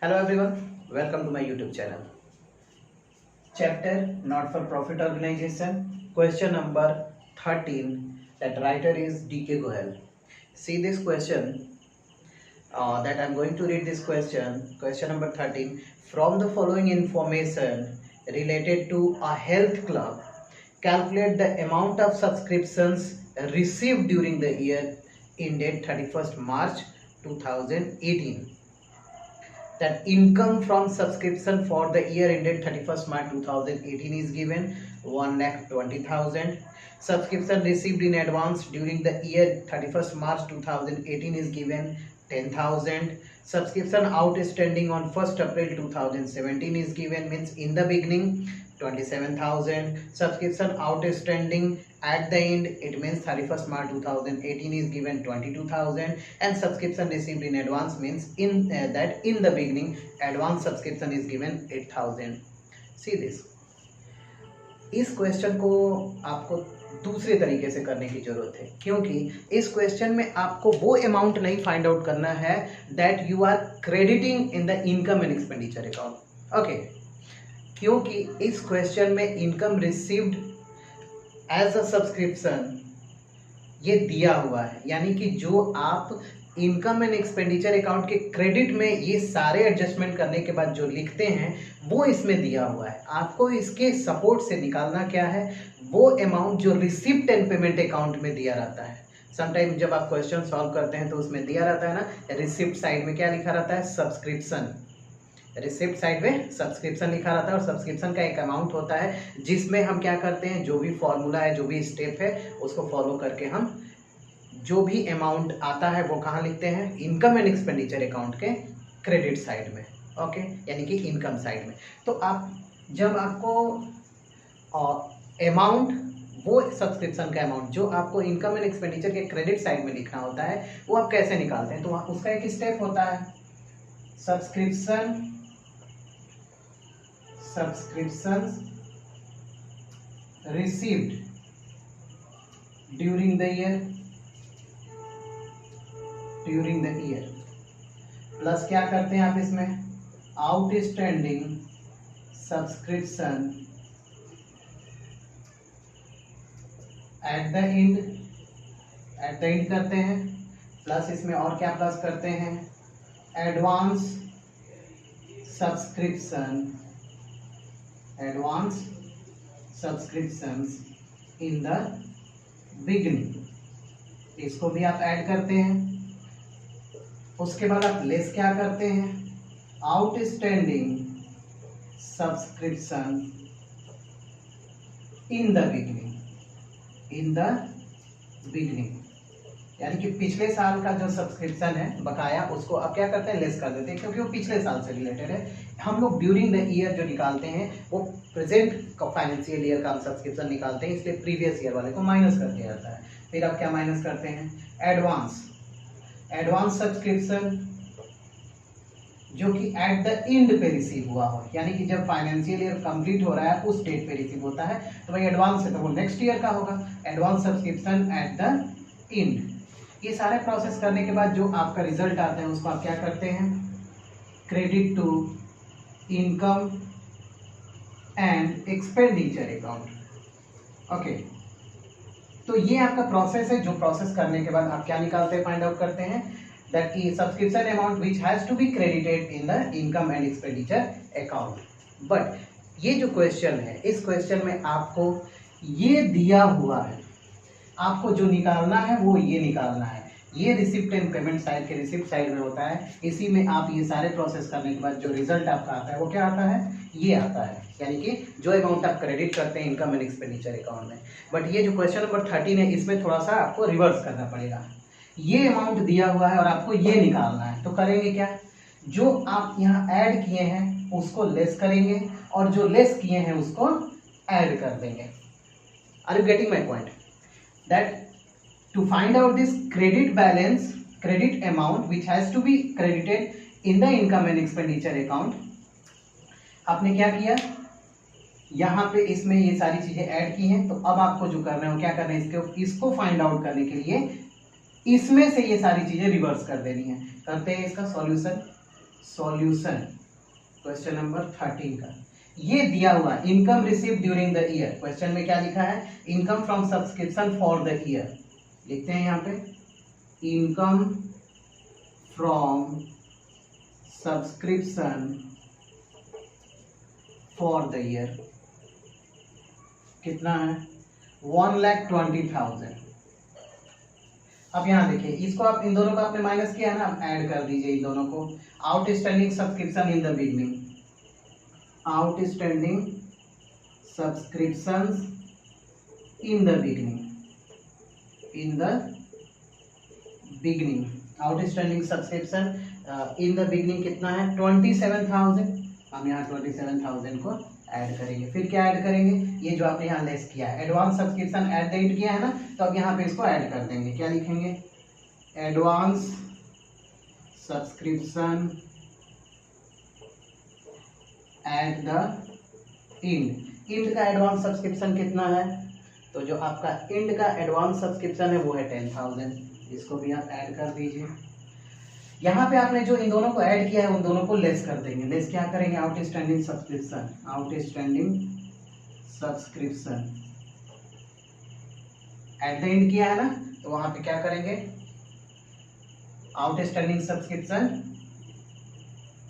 Hello everyone, welcome to my YouTube channel. Chapter Not for Profit Organization, question number 13. That writer is D.K. Gohel. See this question that I'm going to read this question number 13. From the following information related to a health club, calculate the amount of subscriptions received during the year ended 31st March 2018. That income from subscription for the year ended 31st March 2018 is given 1,20,000. Subscription received in advance during the year 31st March 2018 is given 10,000. Subscription outstanding on 1st April 2017 is given, means in the beginning 27,000. Subscription outstanding at the end, it means 31st March 2018 is given 22,000. And subscription received in advance means in the beginning advance subscription is given 8,000. See this. इस question को आपको दूसरे तरीके से करने की जरूरत है, क्योंकि इस क्वेश्चन में आपको वो अमाउंट नहीं फाइंड आउट करना है that you are crediting in the income and expenditure account. Okay, क्योंकि इस क्वेश्चन में income received as a subscription ये दिया हुआ है, यानी कि जो आप इनकम एंड एक्सपेंडिचर अकाउंट के क्रेडिट में ये सारे एडजस्टमेंट करने के बाद जो लिखते हैं वो इसमें दिया हुआ है. आपको इसके सपोर्ट से निकालना क्या है, वो अमाउंट जो रिसिप्ट एंड पेमेंट अकाउंट में दिया रहता है. समटाइम जब आप क्वेश्चन सॉल्व करते हैं तो उसमें दिया रहता है ना, रिसिप्ट साइड में क्या लिखा रहता है, सब्सक्रिप्शन. रिसिप्ट साइड में सब्सक्रिप्शन लिखा रहता है और सब्सक्रिप्शन का एक अमाउंट होता है जिसमें हम क्या करते हैं, जो भी फॉर्मूला है, जो भी स्टेप है उसको फॉलो करके हम जो भी अमाउंट आता है वो कहाँ लिखते हैं, इनकम एंड एक्सपेंडिचर अकाउंट के क्रेडिट साइड में. ओके, यानी कि इनकम साइड में. तो आप जब आपको अमाउंट, वो सब्सक्रिप्शन का अमाउंट जो आपको इनकम एंड एक्सपेंडिचर के क्रेडिट साइड में लिखना होता है, वो आप कैसे निकालते हैं, तो उसका एक स्टेप होता है subscription received during the year plus क्या करते हैं आप इसमें outstanding subscription at the end करते हैं, प्लस इसमें और क्या प्लस करते हैं, advance subscriptions in the beginning, इसको भी आप ऐड करते हैं. उसके बाद आप लेस क्या करते हैं, outstanding subscription in the beginning, यानी कि पिछले साल का जो सब्सक्रिप्शन है बकाया, उसको आप क्या करते हैं, लेस कर देते हैं, क्योंकि वो पिछले साल से रिलेटेड है. हम लोग ड्यूरिंग द ईयर जो निकालते हैं वो प्रेजेंट फाइनेंशियल ईयर का हम सब्सक्रिप्शन निकालते हैं, इसलिए प्रीवियस ईयर वाले को माइनस कर दिया जाता है. फिर आप क्या माइनस करते हैं, एडवांस सब्सक्रिप्शन जो कि एट द एंड पे रिसीव हुआ हो, यानी कि जब फाइनेंशियल ईयर कंप्लीट हो रहा है उस डेट पे रिसीव होता है, तो भाई एडवांस है तो वो नेक्स्ट ईयर का होगा. Advance subscription at the end. ये सारे प्रोसेस करने के बाद जो आपका रिजल्ट आता है उसको आप क्या करते हैं, credit to income and expenditure account. Okay, तो ये आपका प्रोसेस है. जो प्रोसेस करने के बाद आप क्या निकालते हैं, फाइंड आउट करते हैं that is subscription amount which has to be credited in the income and expenditure account. But ये जो क्वेश्चन है, इस क्वेश्चन में आपको ये दिया हुआ है, आपको जो निकालना है वो ये निकालना है. ये रिसिप्ट एंड पेमेंट साइड के रिसिप्ट साइड में होता है. इसी में आप ये सारे प्रोसेस करने के बाद जो रिजल्ट आपका आता है वो क्या आता है, ये आता है, यानी कि जो अमाउंट आप क्रेडिट करते हैं इनकम एंड एक्सपेंडिचर अकाउंट में. बट ये जो क्वेश्चन नंबर 13 है, इसमें थोड़ा सा आपको रिवर्स करना पड़ेगा. ये अमाउंट दिया हुआ है और आपको ये निकालना है, तो करेंगे क्या, जो आप यहाँ ऐड किए हैं उसको लेस करेंगे और जो लेस किए हैं उसको ऐड कर देंगे. Are you getting my point? That to find out this credit amount which has to be credited in the income and expenditure account, आपने क्या किया, यहाँ पे इसमें ये सारी चीजें ऐड की हैं. तो अब आपको जो करना है वो क्या करना है, इसको फाइंड आउट करने के लिए इसमें से ये सारी चीजें रिवर्स कर देनी है. करते हैं इसका सॉल्यूशन. सॉल्यूशन क्वेश्चन नंबर 13 का ये दिया हुआ income receive during the year. Question में क्या लिखा है? Income from subscription for the year. लिखते हैं यहाँ पे income from subscription for the year कितना है? 1,20,000। अब यहाँ देखिए, इसको आप इन दोनों का आपने माइनस किया है ना, ऐड कर दीजिए इन दोनों को। Outstanding subscription in the beginning, outstanding subscriptions in the beginning, in the beginning outstanding subscription in the beginning कितना है? 27,000। हम यहाँ 27,000 को ऐड करेंगे। फिर क्या ऐड करेंगे? ये जो आपने यहाँ लेस किया है, advance subscription at the end किया है ना, तो अब यहाँ पे इसको ऐड कर देंगे। क्या लिखेंगे? Advance subscription at the end. And का एडवांस सब्सक्रिप्शन कितना है? तो जो आपका एंड का एडवांस सब्सक्रिप्शन है वो है 10,000। इसको भी आप ऐड कर दीजिए। यहाँ पे आपने जो इन दोनों को ऐड किया है उन दोनों को लेस कर देंगे। लेस क्या करेंगे? Outstanding subscription, outstanding subscription at the end किया है ना, तो वहां पे क्या करेंगे? Outstanding subscription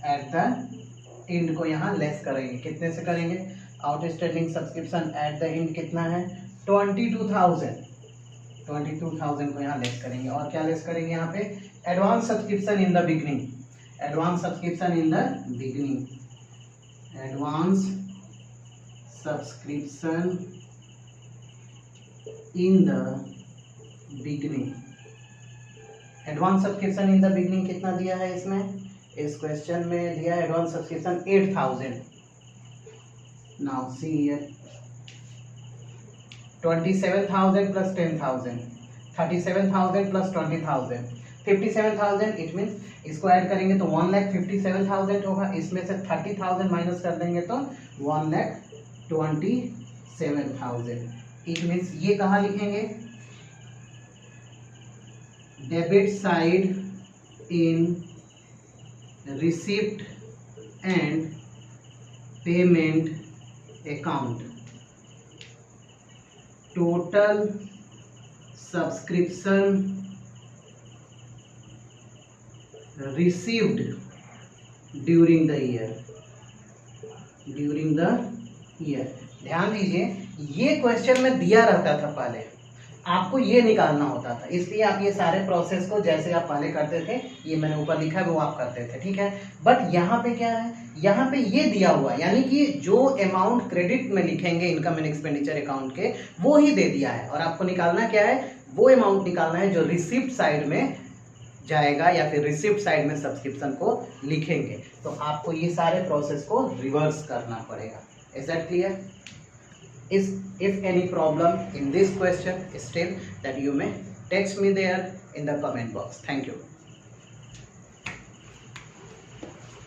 at the end को यहाँ लेस करेंगे। कितने से करेंगे? Outstanding subscription at the end कितना है? 22,000। 22,000 को यहाँ लेस करेंगे। और क्या लेस करेंगे यहाँ पे? Advance subscription in the beginning, advance subscription in the beginning, advance subscription in the beginning. Advance subscription in the beginning कितना दिया है इसमें? इस क्वेश्चन में दिया है advance subscription 8,000। Now see here 27,000 plus 10,000, 37,000 plus 20,000, 57,000। It means इसको ऐड करेंगे तो 1,57,000 होगा। इसमें से 30,000 माइनस कर देंगे तो 1,27,000। इट मीन्स ये कहाँ लिखेंगे? Debit side in receipt and payment account. Total subscription received during the year, during the year. ध्यान दीजिए, ये क्वेश्चन में दिया रहता था पहले, आपको ये निकालना होता था। इसलिए आप ये सारे प्रोसेस को जैसे आप पहले करते थे, ये मैंने ऊपर लिखा है वो आप करते थे, ठीक है। बट यहाँ पे क्या है? यहाँ पे ये दिया हुआ, यानी कि जो अमाउंट क्रेडिट में लिखेंगे इनकम एंड एक्सपेंडिचर अकाउंट के, वो ही दे दिया है। और आपको निकालना क्या है? वो अमाउंट निकालना है जो रिसिप्ट साइड में जाएगा या फिर रिसिप्ट साइड में सब्सक्रिप्शन को लिखेंगे। तो आपको ये सारे प्रोसेस को रिवर्स करना पड़ेगा। Is that clear? If any problem in this question still, that you may text me there in the comment box. Thank you.